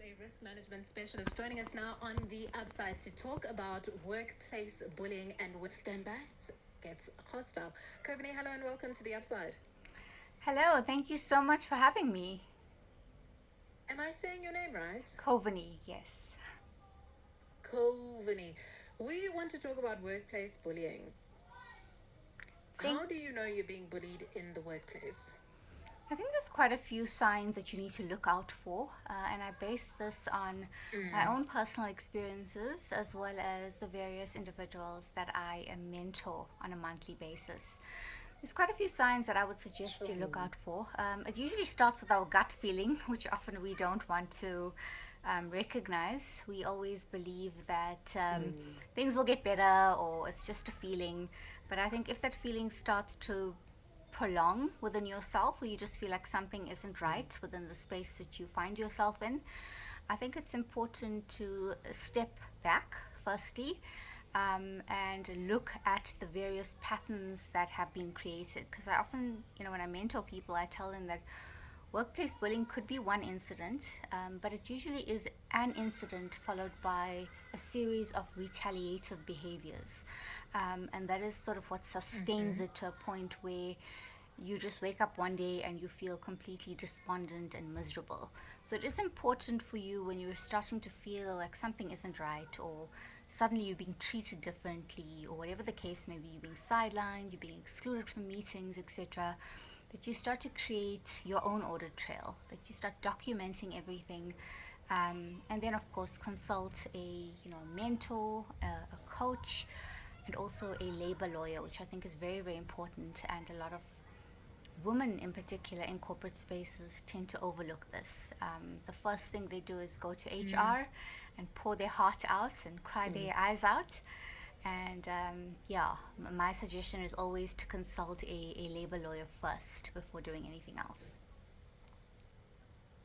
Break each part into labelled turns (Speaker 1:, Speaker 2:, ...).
Speaker 1: a risk management specialist, joining us now on the upside to talk about workplace bullying and which stand back gets hostile. Kovini, hello and welcome to the upside.
Speaker 2: Hello, thank you so much for having me.
Speaker 1: Am I saying your name right?
Speaker 2: Kovini, yes.
Speaker 1: Kovini. We want to talk about workplace bullying.
Speaker 2: Think
Speaker 1: How do you know you're being bullied in the workplace?
Speaker 2: I think there's quite a few signs that you need to look out for, and I base this on my
Speaker 1: Mm,
Speaker 2: own personal experiences as well as the various individuals that I mentor on a monthly basis. There's quite a few signs that I would suggest you look
Speaker 1: sure.
Speaker 2: out for. It usually starts with our gut feeling, which often we don't want to recognize. We always believe that
Speaker 1: Mm,
Speaker 2: things will get better or it's just a feeling. But I think if that feeling starts to prolong within yourself, or you just feel like something isn't
Speaker 1: mm,
Speaker 2: right within the space that you find yourself in, I think it's important to step back, firstly, and look at the various patterns that have been created. Because I often, when I mentor people, I tell them that workplace bullying could be one incident, but it usually is an incident followed by a series of retaliative behaviors. And that is sort of what sustains
Speaker 1: mm-hmm.
Speaker 2: it to a point where you just wake up one day and you feel completely despondent and miserable. So it is important for you when you're starting to feel like something isn't right, or suddenly you're being treated differently, or whatever the case may be, you're being sidelined, you're being excluded from meetings, etc., that you start to create your own audit trail, that you start documenting everything, and then of course consult a mentor, a coach, and also a labor lawyer, which I think is very very important. And a lot of women in particular in corporate spaces tend to overlook this. The first thing they do is go to
Speaker 1: Mm,
Speaker 2: HR and pour their heart out and cry
Speaker 1: mm,
Speaker 2: their eyes out. And yeah, my suggestion is always to consult a labor lawyer first before doing anything else.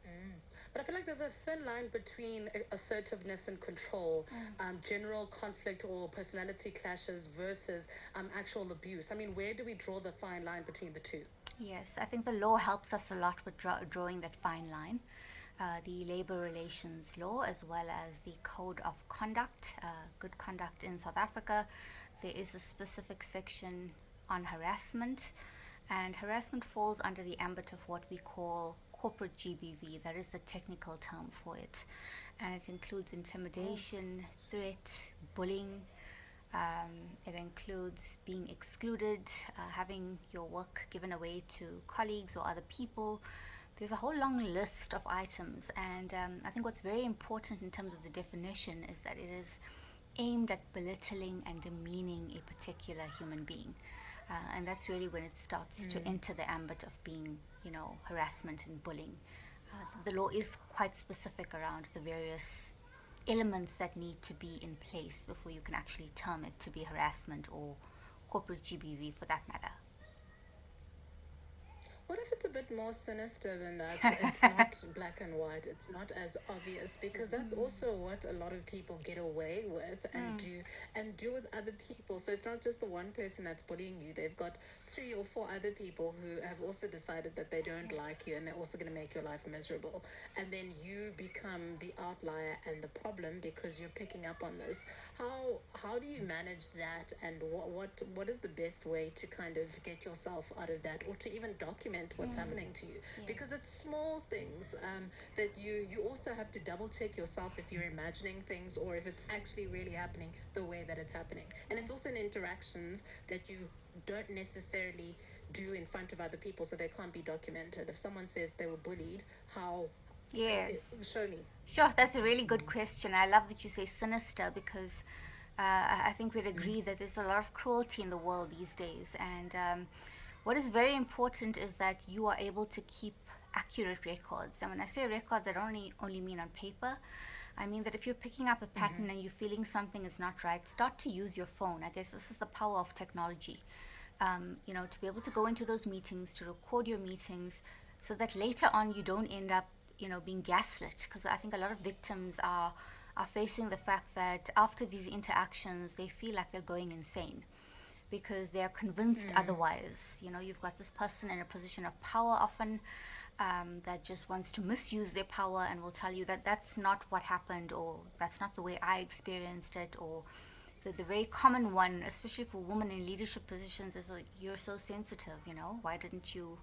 Speaker 1: mm. But I feel like there's a thin line between assertiveness and control,
Speaker 2: Mm.
Speaker 1: general conflict or personality clashes versus actual abuse. I mean, where do we draw the fine line between the two?
Speaker 2: Yes, I think the law helps us a lot with drawing that fine line. The labor relations law, as well as the code of conduct, good conduct in South Africa. There is a specific section on harassment, and harassment falls under the ambit of what we call corporate GBV. That is the technical term for it. And it includes
Speaker 1: Oh.
Speaker 2: intimidation, threat, bullying. It includes being excluded, having your work given away to colleagues or other people. There's a whole long list of items, and I think what's very important in terms of the definition is that it is aimed at belittling and demeaning a particular human being. And that's really when it starts to
Speaker 1: Mm.
Speaker 2: enter the ambit of being, harassment and bullying. The law is quite specific around the various elements that need to be in place before you can actually term it to be harassment or corporate GBV for that matter.
Speaker 1: What if it's a bit more sinister than that? It's not black and white. It's not as obvious because that's also what a lot of people get away with
Speaker 2: Mm,
Speaker 1: and do with other people. So it's not just the one person that's bullying you. They've got three or four other people who have also decided that they don't
Speaker 2: yes.
Speaker 1: like you and they're also going to make your life miserable. And then you become the outlier and the problem because you're picking up on this. How do you manage that, and what is the best way to kind of get yourself out of that, or to even document what's
Speaker 2: Mm,
Speaker 1: happening to you?
Speaker 2: yes.
Speaker 1: Because it's small things that you also have to double check yourself if you're imagining things or if it's actually really happening the way that it's happening. And it's
Speaker 2: Yes.
Speaker 1: also in interactions that you don't necessarily do in front of other people, so they can't be documented. If someone says they were bullied, how
Speaker 2: Yes.
Speaker 1: show me.
Speaker 2: Sure, that's a really good question. I love that you say sinister because I think we'd
Speaker 1: Mm,
Speaker 2: agree that there's a lot of cruelty in the world these days. And what is very important is that you are able to keep accurate records. And when I say records, I don't only mean on paper. I mean that if you're picking up a
Speaker 1: mm-hmm.
Speaker 2: pattern and you're feeling something is not right, start to use your phone. I guess this is the power of technology. To be able to go into those meetings, to record your meetings, so that later on you don't end up, being gaslit. Because I think a lot of victims are facing the fact that after these interactions, they feel like they're going insane because they are convinced
Speaker 1: Mm,
Speaker 2: otherwise. You've got this person in a position of power often, that just wants to misuse their power and will tell you that that's not what happened, or that's not the way I experienced it, or the very common one, especially for women in leadership positions, is you're so sensitive, why didn't you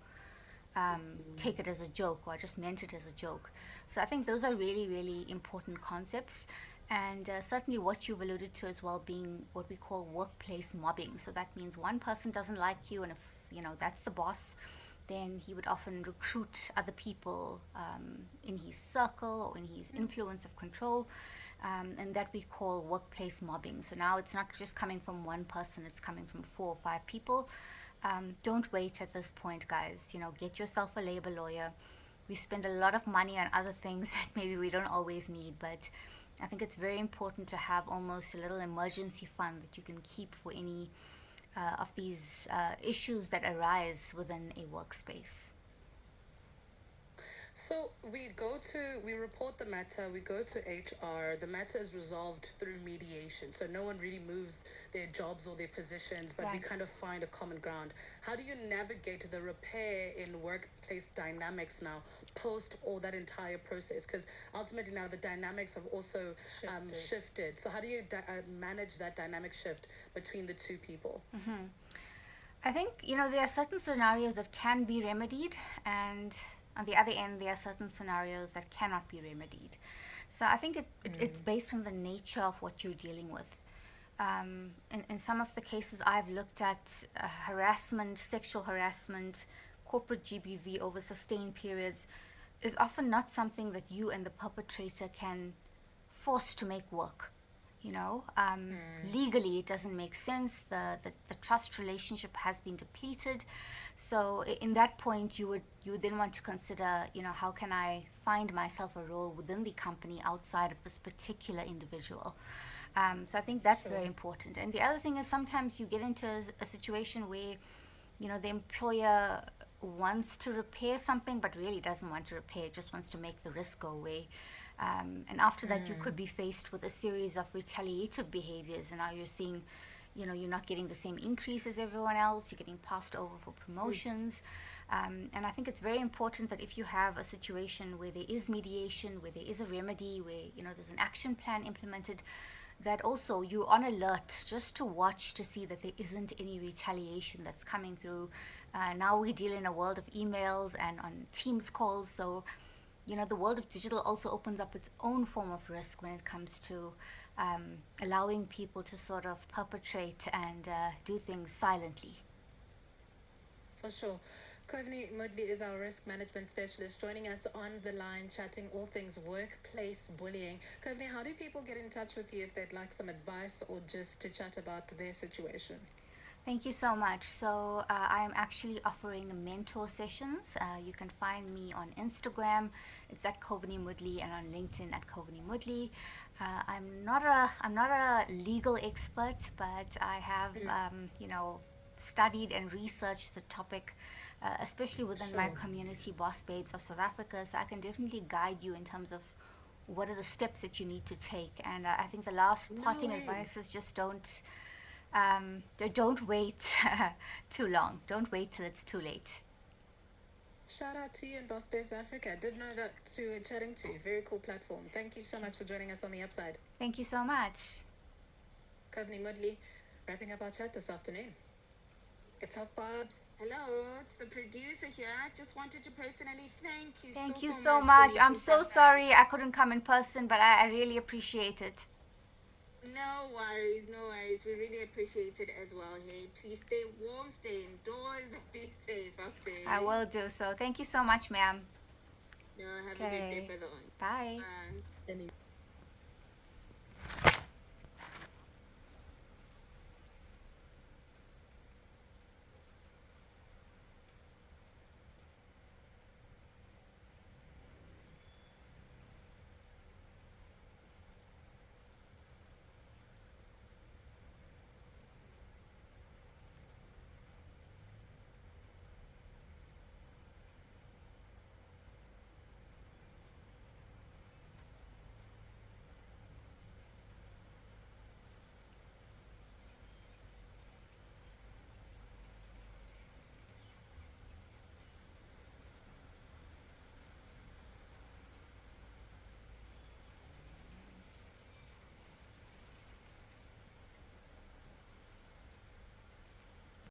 Speaker 2: take it as a joke, or I just meant it as a joke. So I think those are really, really important concepts. And certainly what you've alluded to as well being what we call workplace mobbing. So that means one person doesn't like you, and if that's the boss, then he would often recruit other people in his circle or in his influence of control, and that we call workplace mobbing. So now it's not just coming from one person, it's coming from 4 or 5 people. Don't wait at this point, guys. Get yourself a labor lawyer. We spend a lot of money on other things that maybe we don't always need, but I think it's very important to have almost a little emergency fund that you can keep for any of these issues that arise within a workspace.
Speaker 3: So we report the matter, we go to HR, the matter is resolved through mediation. So no one really moves their jobs or their positions, but we
Speaker 2: Right.
Speaker 3: kind of find a common ground. How do you navigate the repair in workplace dynamics now, post all that entire process? Because ultimately now the dynamics have also shifted. So how do you manage that dynamic shift between the two people?
Speaker 2: I think, there are certain scenarios that can be remedied, and on the other end, there are certain scenarios that cannot be remedied. So I think it's based on the nature of what you're dealing with. In some of the cases I've looked at, harassment, sexual harassment, corporate GBV over sustained periods is often not something that you and the perpetrator can force to make work. Legally it doesn't make sense. The trust relationship has been depleted. So in that point, you would then want to consider, how can I find myself a role within the company outside of this particular individual. So I think that's very important. And the other thing is sometimes you get into a situation where, the employer wants to repair something but really doesn't want to repair, just wants to make the risk go away. And after that, you could be faced with a series of retaliative behaviors, and now you're seeing, you're not getting the same increase as everyone else, you're getting passed over for promotions. And I think it's very important that if you have a situation where there is mediation, where there is a remedy, where, there's an action plan implemented, that also you're on alert just to watch to see that there isn't any retaliation that's coming through. Now we deal in a world of emails and on Teams calls, so the world of digital also opens up its own form of risk when it comes to allowing people to sort of perpetrate and do things silently.
Speaker 1: For sure. Kovini Moodley is our risk management specialist, joining us on the line, chatting all things workplace bullying. Kovini, how do people get in touch with you if they'd like some advice or just to chat about their situation?
Speaker 2: Thank you so much. So I'm actually offering mentor sessions. You can find me on Instagram. It's at Kovini Moodley, and on LinkedIn at Kovini Moodley. I'm not a legal expert, but I have studied and researched the topic, especially within my
Speaker 1: Sure.
Speaker 2: community, Boss Babes of South Africa. So I can definitely guide you in terms of what are the steps that you need to take. And I think the last
Speaker 1: No
Speaker 2: parting
Speaker 1: way.
Speaker 2: advice is just don't wait too long. Don't wait till it's too late.
Speaker 1: Shout out to you and Boss Babes Africa. I did know that too, chatting to you. Very cool platform. Thank you so much for joining us on the upside.
Speaker 2: Thank you so much.
Speaker 1: Kovini Moodley, wrapping up our chat this afternoon. It's half past.
Speaker 4: Hello, it's the producer here. I just wanted to personally thank you
Speaker 2: Thank
Speaker 4: so,
Speaker 2: you
Speaker 4: so
Speaker 2: so
Speaker 4: much for
Speaker 2: much. I'm
Speaker 4: making
Speaker 2: so
Speaker 4: some time.
Speaker 2: sorry I couldn't come in person, but I really appreciate it.
Speaker 4: No worries, no worries. We really appreciate it as well. Hey, please stay warm, stay indoors, be safe out
Speaker 2: I
Speaker 4: there.
Speaker 2: will do so. Thank you so much, ma'am.
Speaker 4: No, have a good day
Speaker 2: Okay.
Speaker 4: further on.
Speaker 2: Bye.
Speaker 4: Bye.
Speaker 1: Any